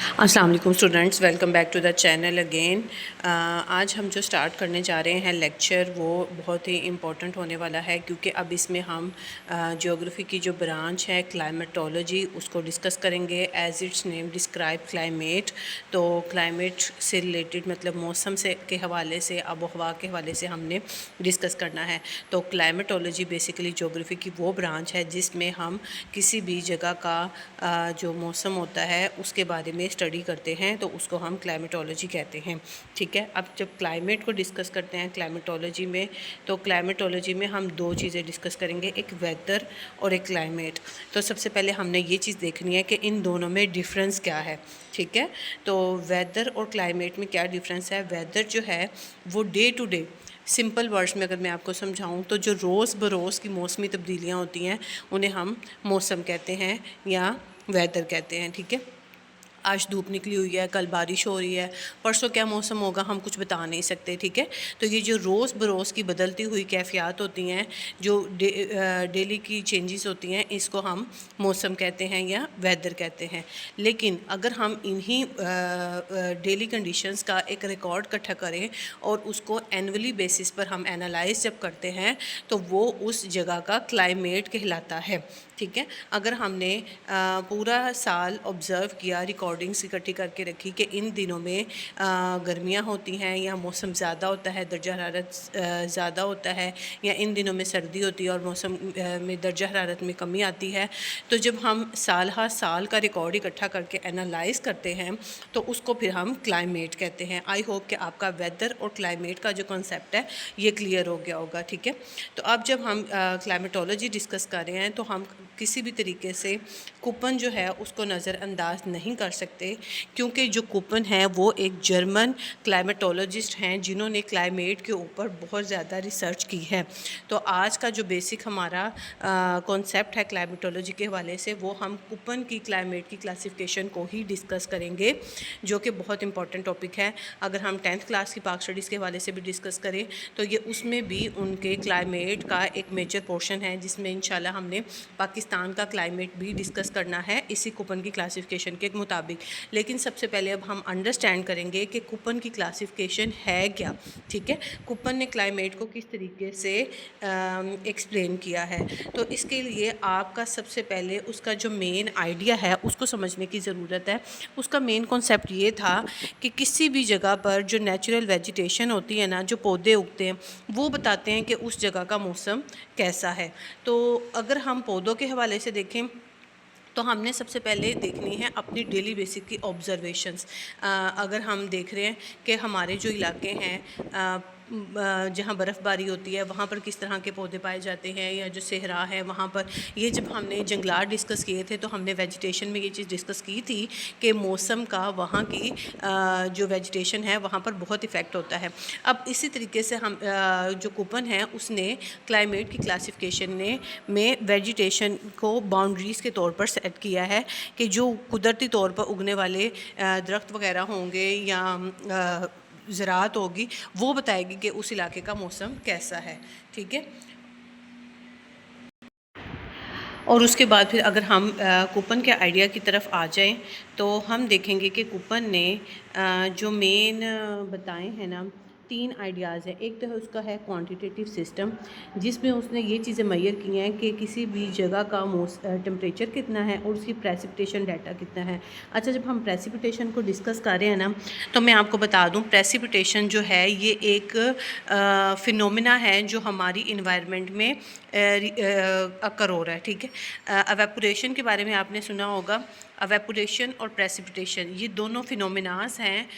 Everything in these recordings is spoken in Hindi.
अस्सलाम वालेकुम students, welcome back to the channel again. आज हम जो स्टार्ट करने जा रहे हैं लेक्चर, वो बहुत ही इम्पोर्टेंट होने वाला है क्योंकि अब इसमें हम ज्योग्राफी की जो ब्रांच है क्लाइमेटोलॉजी उसको डिस्कस करेंगे। As its name describe climate, तो क्लाइमेट से रिलेटेड मतलब मौसम से के हवाले से, आबो हवा के हवाले से हमने डिस्कस करना है। तो क्लाइमेटोलॉजी बेसिकली ज्योग्राफी की वो ब्रांच है जिसमें हम किसी भी जगह का जो मौसम होता है उसके बारे में स्टडी करते हैं, तो उसको हम क्लाइमेटोलॉजी कहते हैं। ठीक है, अब जब क्लाइमेट को डिस्कस करते हैं क्लाइमेटोलॉजी में, तो क्लाइमेटोलॉजी में हम दो चीज़ें डिस्कस करेंगे, एक वेदर और एक क्लाइमेट। तो सबसे पहले हमने ये चीज़ देखनी है कि इन दोनों में डिफरेंस क्या है। ठीक है, तो वेदर और क्लाइमेट में क्या डिफरेंस है। वेदर जो है वो day to day, simple words में अगर मैं आपको समझाऊं तो जो रोज़ बरोज़ की मौसमी तब्दीलियां होती हैं उन्हें हम मौसम कहते हैं या वेदर कहते हैं। ठीक है, आज धूप निकली हुई है, कल बारिश हो रही है, परसों क्या मौसम होगा हम कुछ बता नहीं सकते। ठीक है, तो ये जो रोज़ बरोज़ की बदलती हुई कैफियत होती हैं, जो डेली की चेंजेस होती हैं, इसको हम मौसम कहते हैं या वेदर कहते हैं। लेकिन अगर हम इन्हीं डेली कंडीशंस का एक रिकॉर्ड इकट्ठा करें और उसको एनुअली बेसिस पर हम एनालाइज जब करते हैं तो वो उस जगह का क्लाइमेट कहलाता है। ठीक है, अगर हमने पूरा साल ऑब्ज़र्व किया, रिकॉर्डिंग्स इकट्ठी करके रखी कि इन दिनों में गर्मियाँ होती हैं या मौसम ज़्यादा होता है, दर्जा हरारत ज़्यादा होता है, या इन दिनों में सर्दी होती है और मौसम में दर्जा हरारत में कमी आती है, तो जब हम साल हर साल का रिकॉर्ड इकट्ठा करके एनालाइज करते हैं तो उसको फिर हम क्लाइमेट कहते हैं। आई होप कि आपका वेदर और क्लाइमेट का जो कॉन्सेप्ट है ये क्लियर हो गया होगा। ठीक है, तो अब जब हम क्लाइमेटोलॉजी डिस्कस कर रहे हैं तो हम किसी भी तरीके से कूपन जो है उसको नज़रअंदाज नहीं कर सकते, क्योंकि जो कूपन है वो एक जर्मन क्लाइमेटोलॉजिस्ट हैं जिन्होंने क्लाइमेट के ऊपर बहुत ज़्यादा रिसर्च की है। तो आज का जो बेसिक हमारा कॉन्सेप्ट है क्लाइमेटोलॉजी के हवाले से, वो हम कूपन की क्लाइमेट की क्लासिफिकेशन को ही डिस्कस करेंगे, जो कि बहुत इंपॉर्टेंट टॉपिक है। अगर हम 10th क्लास की पाक स्टडीज़ के हवाले से भी डिस्कस करें तो ये उसमें भी उनके क्लाइमेट का एक मेजर पोर्शन है, जिसमें इंशाल्लाह हमने पाकिस्तान का क्लाइमेट भी डिस्कस करना है इसी कूपन की क्लासिफिकेशन के मुताबिक। लेकिन सबसे पहले अब हम अंडरस्टैंड करेंगे कि कूपन की क्लासिफिकेशन है क्या। ठीक है, कूपन ने क्लाइमेट को किस तरीके से एक्सप्लेन किया है। तो इसके लिए आपका सबसे पहले उसका जो मेन आइडिया है उसको समझने की ज़रूरत है। उसका मेन कॉन्सेप्ट ये था कि किसी भी जगह पर जो नेचुरल वेजिटेशन होती है ना, जो पौधे उगते हैं, वो बताते हैं कि उस जगह का मौसम कैसा है। तो अगर हम पौधों के हवाले से देखें तो हमने सबसे पहले देखनी है अपनी डेली बेसिक की ऑब्ज़र्वेशंस। अगर हम देख रहे हैं कि हमारे जो इलाके हैं जहाँ बर्फ़बारी होती है वहाँ पर किस तरह के पौधे पाए जाते हैं, या जो सहरा है वहाँ पर, ये जब हमने जंगलात डिस्कस किए थे तो हमने वेजिटेशन में ये चीज़ डिस्कस की थी कि मौसम का वहाँ की जो वेजिटेशन है वहाँ पर बहुत इफ़ेक्ट होता है। अब इसी तरीके से हम जो कूपन है उसने क्लाइमेट की क्लासिफिकेशन में वेजिटेशन को बाउंड्रीज़ के तौर पर सेट किया है कि जो कुदरती तौर पर उगने वाले दरख्त वगैरह होंगे या ज़राअत होगी, वो बताएगी कि उस इलाके का मौसम कैसा है। ठीक है, और उसके बाद फिर अगर हम कूपन के आइडिया की तरफ आ जाएं तो हम देखेंगे कि कूपन ने जो मेन बताए हैं ना, 3 आइडियाज़ हैं। एक तो है उसका है क्वांटिटेटिव सिस्टम, जिसमें उसने ये चीज़ें मैयर की हैं कि किसी भी जगह का टेम्परेचर कितना है और उसकी प्रेसिपिटेशन डाटा कितना है। अच्छा, जब हम प्रेसिपिटेशन को डिस्कस कर रहे हैं ना, तो मैं आपको बता दूं प्रेसिपिटेशन जो है ये एक फिनोमिना है जो हमारी इन्वायरमेंट में अकर हो रहा है। ठीक है, एवेपोरेशन के बारे में आपने सुना होगा। एवेपोरेशन और प्रेसिपिटेशन ये दोनों फिनोमिनास हैं।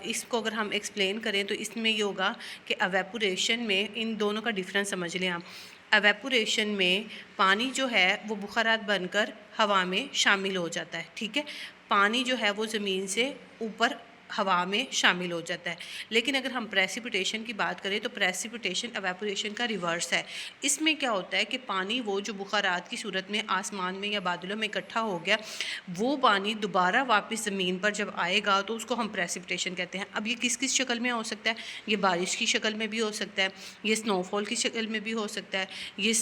इसको अगर हम एक्सप्लेन करें तो इसमें ये होगा कि एवेपोरेशन में इन दोनों का डिफरेंस समझ लें आप। एवेपोरेशन में पानी जो है वो बुखारात बनकर हवा में शामिल हो जाता है। ठीक है, पानी जो है वो ज़मीन से ऊपर हवा में शामिल हो जाता है। लेकिन अगर हम प्रेसिपिटेशन की बात करें तो प्रेसिपिटेशन एवेपोरेशन का रिवर्स है। इसमें क्या होता है कि पानी वो जो बुखारात की सूरत में आसमान में या बादलों में इकट्ठा हो गया, वो पानी दोबारा वापस ज़मीन पर जब आएगा तो उसको हम प्रेसिपिटेशन कहते हैं। अब ये किस किस शक्ल में हो सकता है? ये बारिश की शक्ल में भी हो सकता है, ये स्नोफॉल की शक्ल में भी हो सकता है, ये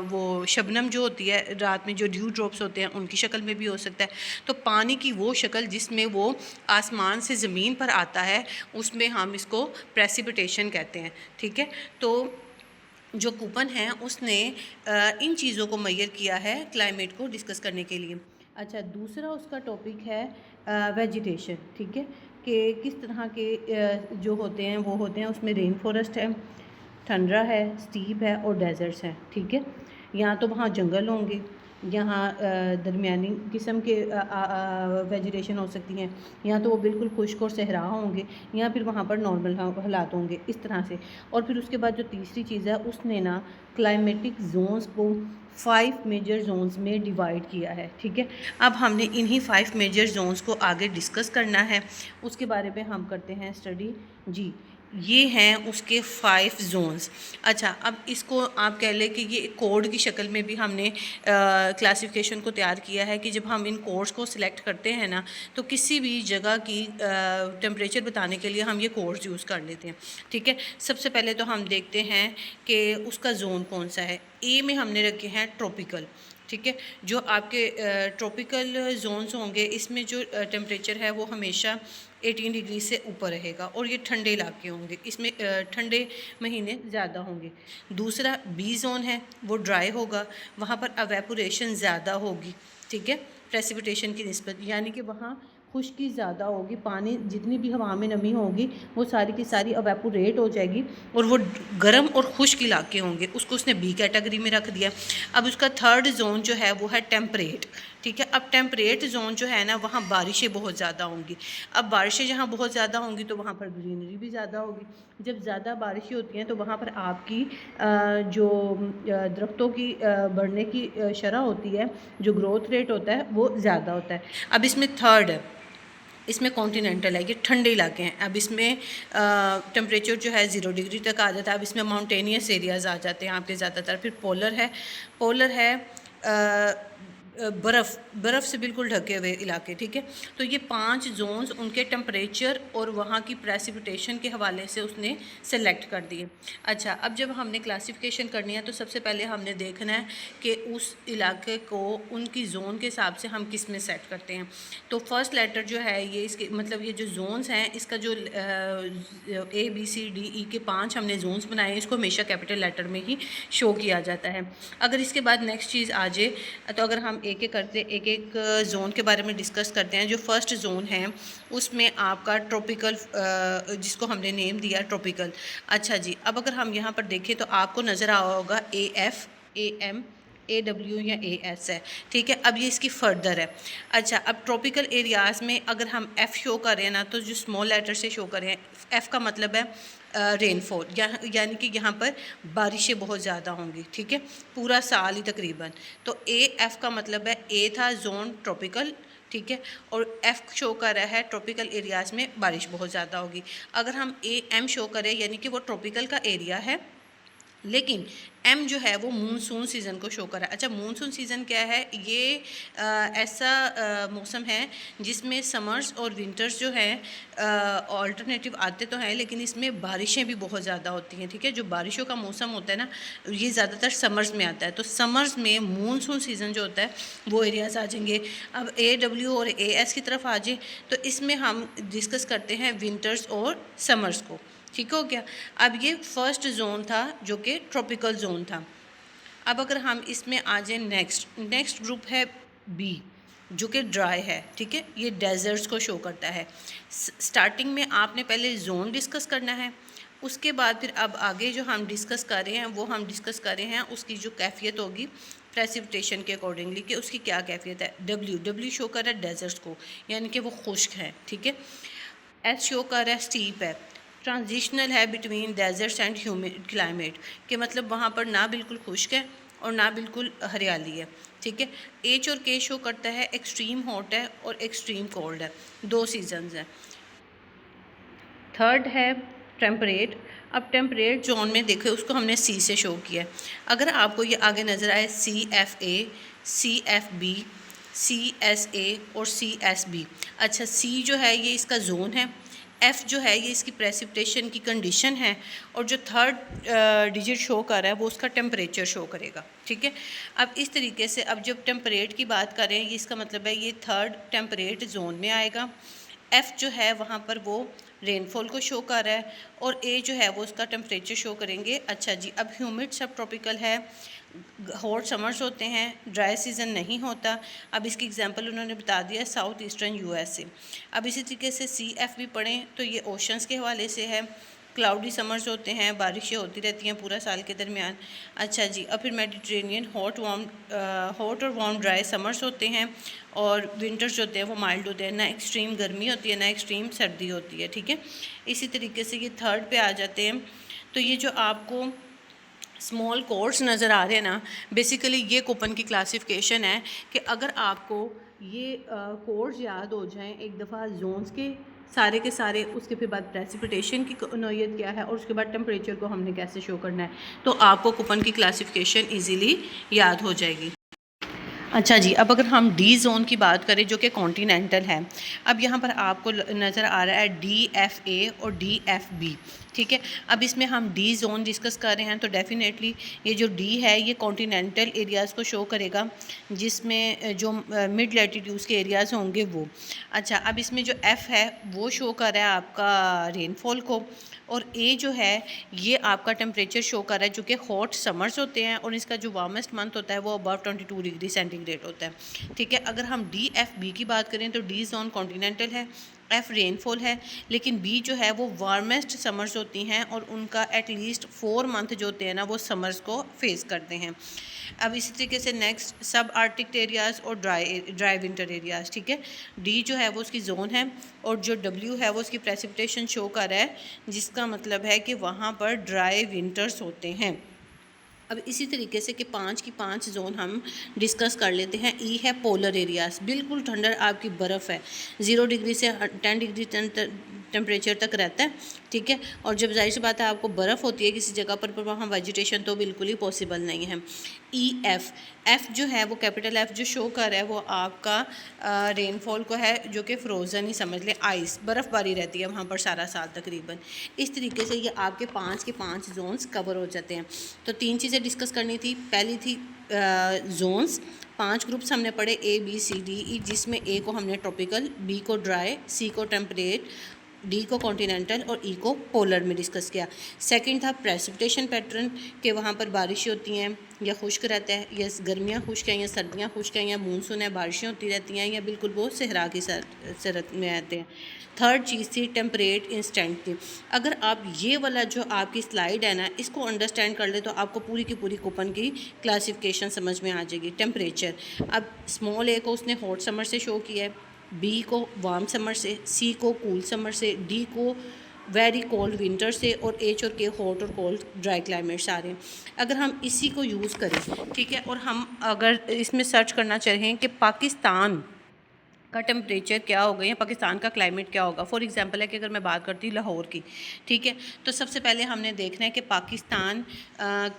वो शबनम जो होती है रात में जो ड्यू ड्रॉप्स होते हैं उनकी शक्ल में भी हो सकता है। तो पानी की वो शक्ल जिसमें वो आसमान से ज़मीन पर आता है, उसमें हम इसको प्रेसिपिटेशन कहते हैं। ठीक है, तो जो कूपन है उसने इन चीज़ों को मैयर किया है क्लाइमेट को डिस्कस करने के लिए। अच्छा, दूसरा उसका टॉपिक है वेजिटेशन। ठीक है, कि किस तरह के जो होते हैं वो होते हैं, उसमें रेन फॉरेस्ट है, ठंडरा है, स्टीप है और डेजर्ट्स हैं। ठीक है, यहाँ तो वहाँ जंगल होंगे, यहाँ दरमियानी किस्म के वेजिटेशन हो सकती हैं, यहाँ तो वो बिल्कुल खुश्क और सहरा होंगे, या फिर वहाँ पर नॉर्मल हालात होंगे इस तरह से। और फिर उसके बाद जो तीसरी चीज़ है, उसने ना क्लाइमेटिक जोन्स को 5 मेजर जोन्स में डिवाइड किया है। ठीक है, अब हमने इन्हीं 5 मेजर जोन्स को आगे डिस्कस करना है, उसके बारे में हम करते हैं स्टडी। जी, ये हैं उसके 5 जोन्स। अच्छा, अब इसको आप कह लें कि ये कोड की शक्ल में भी हमने क्लासिफिकेशन को तैयार किया है कि जब हम इन कोड्स को सिलेक्ट करते हैं ना, तो किसी भी जगह की टेम्परेचर बताने के लिए हम ये कोड्स यूज़ कर लेते हैं। ठीक है, सबसे पहले तो हम देखते हैं कि उसका जोन कौन सा है। ए में हमने रखे हैं ट्रॉपिकल। ठीक है, जो आपके ट्रॉपिकल जोन्स होंगे, इसमें जो टेम्परेचर है वो हमेशा 18 डिग्री से ऊपर रहेगा और ये ठंडे इलाके होंगे, इसमें ठंडे महीने ज़्यादा होंगे। दूसरा बी जोन है, वो ड्राई होगा, वहाँ पर एवेपोरेशन ज़्यादा होगी। ठीक है, प्रेसिपिटेशन की निस्बत, यानी कि वहाँ खुश्की ज़्यादा होगी, पानी जितनी भी हवा में नमी होगी वो सारी की सारी एवेपोरेट हो जाएगी और वो गर्म और खुश्क इलाके होंगे, उसको उसने बी कैटेगरी में रख दिया। अब उसका थर्ड जोन जो है वो है टेम्परेट। ठीक है, अब टेम्परेट जोन जो है ना, वहाँ बारिशें बहुत ज़्यादा होंगी। अब बारिशें जहाँ बहुत ज़्यादा होंगी तो वहाँ पर ग्रीनरी भी ज़्यादा होगी। जब ज़्यादा बारिशें होती हैं तो वहाँ पर आपकी जो दरख्तों की बढ़ने की शरह होती है, जो ग्रोथ रेट होता है वो ज़्यादा होता है। अब इसमें थर्ड है, इसमें कॉन्टिनेंटल है, ये ठंडे इलाके हैं। अब इसमें टेम्परेचर जो है 0 डिग्री तक आ जाता है। अब इसमें माउंटेनियस एरियाज़ आ जाते हैं आपके ज़्यादातर। फिर पोलर है बर्फ़ से बिल्कुल ढके हुए इलाके। ठीक है, तो ये 5 जोन्स उनके टेम्परेचर और वहाँ की प्रेसिपिटेशन के हवाले से उसने सेलेक्ट कर दिए। अच्छा, अब जब हमने क्लासिफिकेशन करनी है तो सबसे पहले हमने देखना है कि उस इलाके को उनकी जोन के हिसाब से हम किस में सेट करते हैं। तो फर्स्ट लेटर जो है ये इसके मतलब ये जो जोन्स हैं, इसका जो ABCDE के 5 हमने जोन्स बनाए हैं, इसको हमेशा कैपिटल लेटर में ही शो किया जाता है। अगर इसके बाद नेक्स्ट चीज़ आ जाए तो अगर हम एक एक जोन के बारे में डिस्कस करते हैं। जो फर्स्ट जोन है उसमें आपका ट्रॉपिकल, जिसको हमने नेम दिया ट्रॉपिकल। अच्छा जी, अब अगर हम यहाँ पर देखें तो आपको नज़र आ होगा AF, AM, AW या AS है। ठीक है, अब ये इसकी फर्दर है। अच्छा, अब ट्रॉपिकल एरियाज़ में अगर हम F शो कर रहे हैं ना, तो जो स्मॉल लेटर से शो कर रहे हैं, F का मतलब है रेनफॉल, यानी कि यहाँ पर बारिशें बहुत ज़्यादा होंगी। ठीक है, पूरा साल ही तकरीबन। तो AF का मतलब है, A था जोन ट्रॉपिकल। ठीक है, और F शो कर रहा है ट्रॉपिकल एरियाज़ में बारिश बहुत ज़्यादा होगी। अगर हम AM शो करें, यानी कि वो ट्रॉपिकल का एरिया है, लेकिन M जो है वो मूनसून सीज़न को शो कर रहा है। अच्छा, मूनसून सीज़न क्या है? ये ऐसा मौसम है जिसमें समर्स और विंटर्स जो हैं ऑल्टरनेटिव आते तो हैं, लेकिन इसमें बारिशें भी बहुत ज़्यादा होती हैं। ठीक है, जो बारिशों का मौसम होता है ना, ये ज़्यादातर समर्स में आता है। तो समर्स में मूनसून सीज़न जो होता है वो एरियाज़ आ जाएंगे। अब AW और AS की तरफ आ जाए तो इसमें हम डिस्कस करते हैं विंटर्स और समर्स को। ठीक हो गया। अब ये फर्स्ट जोन था जो कि ट्रॉपिकल जोन था। अब अगर हम इसमें आ जाए नेक्स्ट ग्रुप है बी, जो कि ड्राई है। ठीक है, ये डेजर्ट्स को शो करता है। स्टार्टिंग में आपने पहले जोन डिस्कस करना है, उसके बाद फिर अब आगे जो हम डिस्कस कर रहे हैं वो हम डिस्कस कर रहे हैं उसकी जो कैफियत होगी प्रेसिपिटेशन के अकॉर्डिंगली, कि उसकी क्या कैफियत है। डब्ल्यू शो कर रहा है डेजर्ट्स को, यानी कि वो खुश्क है। ठीक है, एस शो कर रहा है स्टीप है, ट्रांजिशनल है between deserts and humid climate, के मतलब वहाँ पर ना बिल्कुल खुश्क है और ना बिल्कुल हरियाली है। ठीक है, एच और के शो करता है एक्सट्रीम हॉट है और एक्सट्रीम कोल्ड है, 2 सीजन्स हैं। थर्ड है टेम्परेट। अब टेम्परेट जोन में देखो उसको हमने सी से शो किया है। अगर आपको ये आगे नज़र आए CFA, CFB, CSA और CSB। अच्छा, सी जो है ये इसका जोन है, एफ़ जो है ये इसकी प्रेसिपिटेशन की कंडीशन है, और जो थर्ड डिजिट शो कर रहा है वो उसका टेम्परेचर शो करेगा। ठीक है, अब इस तरीके से अब जब टेम्परेट की बात करें, ये इसका मतलब है ये थर्ड टेम्परेट जोन में आएगा। एफ़ जो है वहाँ पर वो रेनफॉल को शो कर रहा है, और ए जो है वो उसका टेम्परेचर शो करेंगे। अच्छा जी, अब ह्यूमिड सब ट्रॉपिकल है, हॉट समर्स होते हैं, ड्राई सीज़न नहीं होता। अब इसकी एग्जांपल उन्होंने बता दिया साउथ ईस्टर्न USA। अब इसी तरीके से CF भी पढ़ें तो ये ओशंस के हवाले से है। क्लाउडी समर्स होते हैं, बारिशें होती रहती हैं पूरा साल के दरमियान। अच्छा जी, अब फिर मेडिटेरेनियन हॉट और वार्म ड्राई समर्स होते हैं, और विंटर्स जो होते हैं वो माइल्ड होते हैं, ना एक्सट्रीम गर्मी होती है ना एक्सट्रीम सर्दी होती है। ठीक है, इसी तरीके से ये थर्ड पे आ जाते हैं। तो ये जो आपको स्मॉल कोर्स नज़र आ रहे हैं ना, बेसिकली ये कूपन की क्लासिफिकेशन है कि अगर आपको ये कोर्स याद हो जाएं एक दफ़ा जोन्स के सारे, उसके फिर बाद प्रेसिपिटेशन की नौयत क्या है, और उसके बाद टेम्परेचर को हमने कैसे शो करना है, तो आपको कूपन की क्लासिफिकेशन इजीली याद हो जाएगी। अच्छा जी, अब अगर हम डी जोन की बात करें जो कि कॉन्टिनेंटल है, अब यहाँ पर आपको नज़र आ रहा है DFA और DFB। ठीक है, अब इसमें हम डी जोन डिस्कस कर रहे हैं, तो डेफिनेटली ये जो डी है ये कॉन्टिनेंटल एरियाज़ को शो करेगा, जिसमें जो मिड लैटिट्यूड्स के एरियाज़ होंगे वो। अच्छा, अब इसमें जो F है वो शो कर रहा है आपका रेनफॉल को, और ए जो है ये आपका टेम्परेचर शो कर रहा है जो कि हॉट समर्स होते हैं, और इसका जो वार्मेस्ट मंथ होता है वो अबव 22 डिग्री सेंटीग्रेड होता है। ठीक है, अगर हम DFB की बात करें तो डी जोन कॉन्टिनेंटल है, एफ़ रेनफॉल है, लेकिन बी जो है वो वार्मेस्ट समर्स होती हैं, और उनका एटलीस्ट 4 मंथ जो होते हैं ना वो समर्स को फेस करते हैं। अब इसी तरीके से नेक्स्ट सब आर्टिक एरियाज़ और ड्राई विंटर एरियाज़। ठीक है, डी जो है वो उसकी जोन है, और जो डब्ल्यू है वो उसकी प्रेसिपिटेशन शो कर रहा है, जिसका मतलब है कि वहाँ पर ड्राई विंटर्स होते हैं। अब इसी तरीके से कि 5 की 5 जोन हम डिस्कस कर लेते हैं। ई है पोलर एरियाज़, बिल्कुल ठंडर आपकी बर्फ़ है, 0 डिग्री से 10 डिग्री टेम्परेचर तक रहता है। ठीक है, और जब जाहिर सी बात है आपको बर्फ़ होती है किसी जगह पर वहाँ वेजिटेशन तो बिल्कुल ही पॉसिबल नहीं है। एफ़ जो है वो कैपिटल एफ़ जो शो कर रहा है वो आपका रेनफॉल को है, जो कि फ्रोज़न ही समझ लें, आइस बर्फ़बारी रहती है वहाँ पर सारा साल तकरीबन। इस तरीके से ये आपके 5 के 5 जोन्स कवर हो जाते हैं। तो 3 चीज़ें डिस्कस करनी थी। पहली थी जोन्स, 5 ग्रुप्स हमने पढ़े ABCDE, जिसमें ए को हमने ट्रॉपिकल, बी को ड्राई, सी को टेम्परेट, डी को कॉन्टिनेंटल और ई को पोलर में डिस्कस किया। सेकंड था प्रेसिपिटेशन पैटर्न, कि वहाँ पर बारिशें होती हैं या खुश्क रहता है, या गर्मियाँ खुश्क हैं या सर्दियाँ खुश्क हैं, या मानसून है बारिशें होती रहती हैं, या बिल्कुल वो सहरा की सरत में आते हैं। थर्ड चीज़ थी टेम्परेट इंस्टेंट की। अगर आप ये वाला जो आपकी स्लाइड है ना इसको अंडरस्टैंड कर ले तो आपको पूरी की पूरी कूपन की क्लासिफिकेशन समझ में आ जाएगी। टेम्परेचर, अब स्मॉल ए को उसने हॉट समर से शो किया है, बी को वार्म समर से, सी को कूल समर से, डी को वेरी कोल्ड विंटर से, और एच और के हॉट और कोल्ड ड्राई क्लाइमेट्स आ रहे हैं। अगर हम इसी को यूज़ करें, ठीक है, और हम अगर इसमें सर्च करना चाहें कि पाकिस्तान का टेम्परेचर क्या होगा या पाकिस्तान का क्लाइमेट क्या होगा, फॉर एग्जांपल है कि अगर मैं बात करती हूँ लाहौर की, ठीक है, तो सबसे पहले हमने देखना है कि पाकिस्तान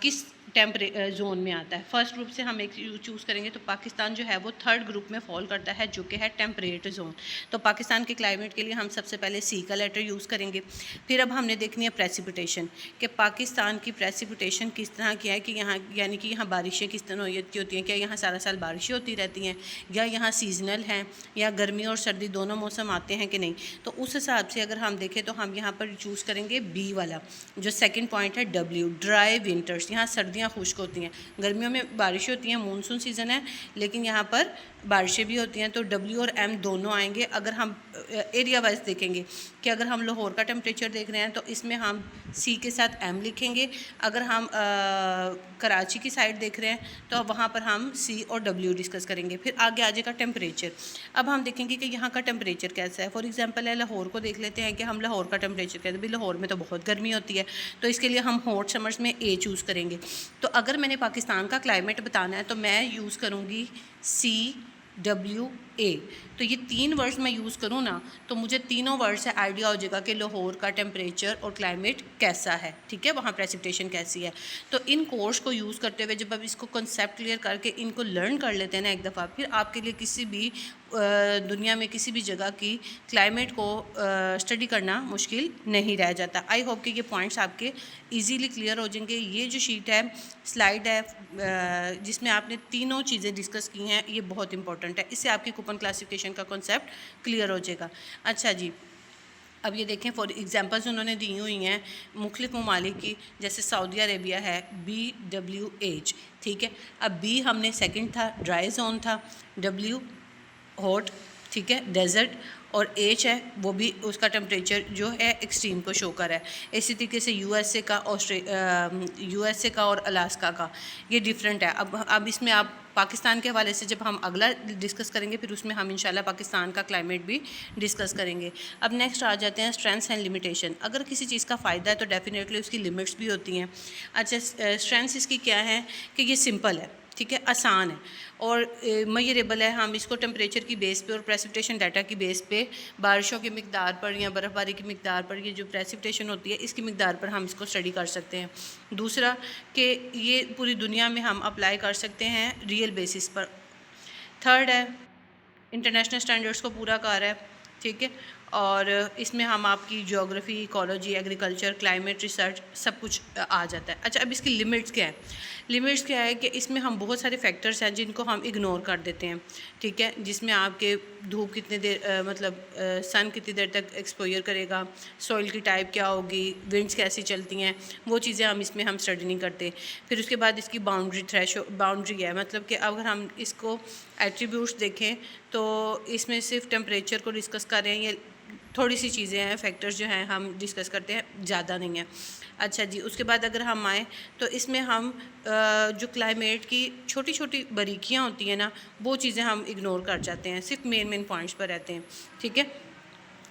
किस जोन में आता है। फर्स्ट ग्रुप से हम एक चूज़ करेंगे तो पाकिस्तान जो है वो थर्ड ग्रुप में फॉल करता है, जो कि है टेम्परेट जोन। तो पाकिस्तान के क्लाइमेट के लिए हम सबसे पहले सी का लेटर यूज़ करेंगे। फिर अब हमने देखनी है प्रेसिपिटेशन, कि पाकिस्तान की प्रेसिपिटेशन किस तरह की है, कि यहाँ यानी कि यहाँ बारिशें किस तरह की होती हैं, क्या यहाँ सारा साल बारिशें होती रहती हैं, या यहाँ सीजनल हैं, या गर्मी और सर्दी दोनों मौसम आते हैं कि नहीं। तो उस हिसाब से अगर हम देखें तो हम यहाँ पर चूज़ करेंगे बी वाला, जो सेकंड पॉइंट है डब्ल्यू, ड्राई विंटर्स। यहाँ सर्दियाँ खुश्क होती हैं, गर्मियों में बारिशें होती हैं, मानसून सीज़न है, लेकिन यहाँ पर बारिशें भी होती हैं। तो डब्ल्यू और एम दोनों आएंगे। अगर हम एरिया वाइज देखेंगे कि अगर हम लाहौर का टेम्परेचर देख रहे हैं तो इसमें हम सी के साथ एम लिखेंगे। अगर हम कराची की साइड देख रहे हैं तो वहाँ पर हम सी और डब्ल्यू डिस्कस करेंगे। फिर आगे आ जाएगा टेम्परेचर। अब हम देखेंगे कि यहाँ का टेम्परेचर कैसा है। फॉर एग्जांपल है लाहौर को देख लेते हैं कि हम लाहौर का टेम्परेचर कहते हैं, भाई लाहौर में तो बहुत गर्मी होती है, तो इसके लिए हम हॉट समर्स में ए चूज़ करेंगे। तो अगर मैंने पाकिस्तान का क्लाइमेट बताना है तो मैं यूज़ करूँगी सी, डब्ल्यू ए। तो ये 3 वर्ड्स मैं यूज़ करूँ ना तो मुझे तीनों वर्ड से आइडिया हो जाएगा कि लाहौर का टेम्परेचर और क्लाइमेट कैसा है, ठीक है, वहाँ प्रेसिपिटेशन कैसी है। तो इन कोर्स को यूज़ करते हुए जब आप इसको कंसेप्ट क्लियर करके इनको लर्न कर लेते हैं ना एक दफ़ा, फिर आपके लिए किसी भी दुनिया में किसी भी जगह की क्लाइमेट को स्टडी करना मुश्किल नहीं रह जाता। आई होप कि ये पॉइंट्स आपके इजीली क्लियर हो जाएंगे। ये जो शीट है, स्लाइड है, जिसमें आपने तीनों चीज़ें डिस्कस की हैं, ये बहुत इंपॉर्टेंट है। इससे आपकी कूपन क्लासिफिकेशन का कॉन्सेप्ट क्लियर हो जाएगा। अच्छा जी, अब ये देखें फॉर एग्जांपल्स उन्होंने दी हुई हैं मुख्तलिफ ममालिक की, जैसे सऊदी अरेबिया है BWH, ठीक है। अब बी हमने सेकंड था, ड्राई जोन था, W हॉट, ठीक है, डेजर्ट, और एच है वो भी उसका टेम्परेचर जो है एक्सट्रीम को शो कर है। इसी तरीके से यूएसए का और अलास्का का ये डिफरेंट है। अब इसमें आप पाकिस्तान के हवाले से जब हम अगला डिस्कस करेंगे फिर उसमें हम इंशाल्लाह पाकिस्तान का क्लाइमेट भी डिस्कस करेंगे। अब नेक्स्ट आ जाते हैं स्ट्रेंथ्स एंड लिमिटेशन। अगर किसी चीज़ का फ़ायदा है तो डेफिनेटली उसकी लिमिट्स भी होती हैं। अच्छा, स्ट्रेंथ्स इसकी क्या है कि ये सिंपल है, ठीक है, आसान है और मेजरेबल है। हम इसको टेम्परेचर की बेस पे और प्रेसिपिटेशन डाटा की बेस पे, बारिशों की मिकदार पर या बर्फ़बारी की मिकदार पर, ये जो प्रेसिपिटेशन होती है इसकी मिकदार पर हम इसको स्टडी कर सकते हैं। दूसरा कि ये पूरी दुनिया में हम अप्लाई कर सकते हैं रियल बेसिस पर। थर्ड है इंटरनेशनल स्टैंडर्ड्स को पूरा कर रहा है, ठीक है, और इसमें हम आपकी geography, ecology, agriculture, climate research सब कुछ आ जाता है। अच्छा, अब इसकी लिमिट्स क्या है? लिमिट्स क्या है कि इसमें हम बहुत सारे फैक्टर्स हैं जिनको हम इग्नोर कर देते हैं, ठीक है, जिसमें आपके धूप कितने देर सन कितनी देर तक एक्सपोजर करेगा, सॉइल की टाइप क्या होगी, विंड्स कैसी चलती हैं, वो चीज़ें इसमें हम स्टडी नहीं करते। फिर उसके बाद इसकी बाउंड्री है, मतलब कि अगर हम इसको एट्रीब्यूट्स देखें तो इसमें सिर्फ टेम्परेचर को डिस्कस कर रहे हैं, ये थोड़ी सी चीज़ें हैं, फैक्टर्स जो हैं हम डिस्कस करते हैं, ज़्यादा नहीं है। अच्छा जी, उसके बाद अगर हम आएँ तो इसमें हम जो क्लाइमेट की छोटी छोटी बारीकियाँ होती हैं ना, वो चीज़ें हम इग्नोर कर जाते हैं, सिर्फ मेन पॉइंट्स पर रहते हैं, ठीक है।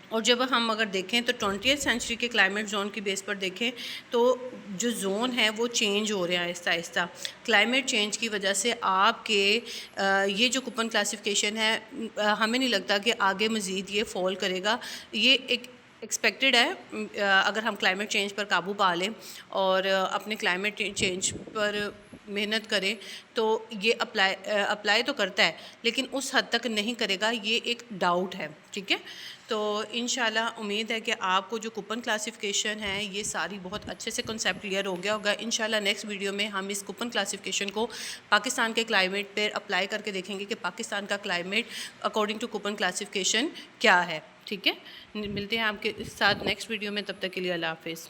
और जब हम अगर देखें तो 20वीं सेंचुरी के क्लाइमेट जोन की बेस पर देखें तो जो जोन है वो चेंज हो रहे हैं आहिस्ता आहिस्ता। क्लाइमेट चेंज की वजह से आपके ये जो कूपन क्लासिफिकेशन है, हमें नहीं लगता कि आगे मज़ीद ये फॉल करेगा। ये एक एक्सपेक्टेड है, अगर हम क्लाइमेट चेंज पर काबू पा लें और अपने क्लाइमेट चेंज पर मेहनत करें तो ये अप्लाई तो करता है लेकिन उस हद तक नहीं करेगा, ये एक डाउट है, ठीक है। तो इंशाल्लाह उम्मीद है कि आपको जो कूपन क्लासिफिकेशन है ये सारी बहुत अच्छे से कॉन्सेप्ट क्लियर हो गया होगा। इंशाल्लाह नेक्स्ट वीडियो में हम इस कूपन क्लासिफिकेशन को पाकिस्तान के क्लाइमेट पर अप्लाई करके देखेंगे कि पाकिस्तान का climate according to Koppen classification क्या है, ठीक है। मिलते हैं आपके साथ नेक्स्ट वीडियो में, तब तक के लिए अल्लाह हाफिज़।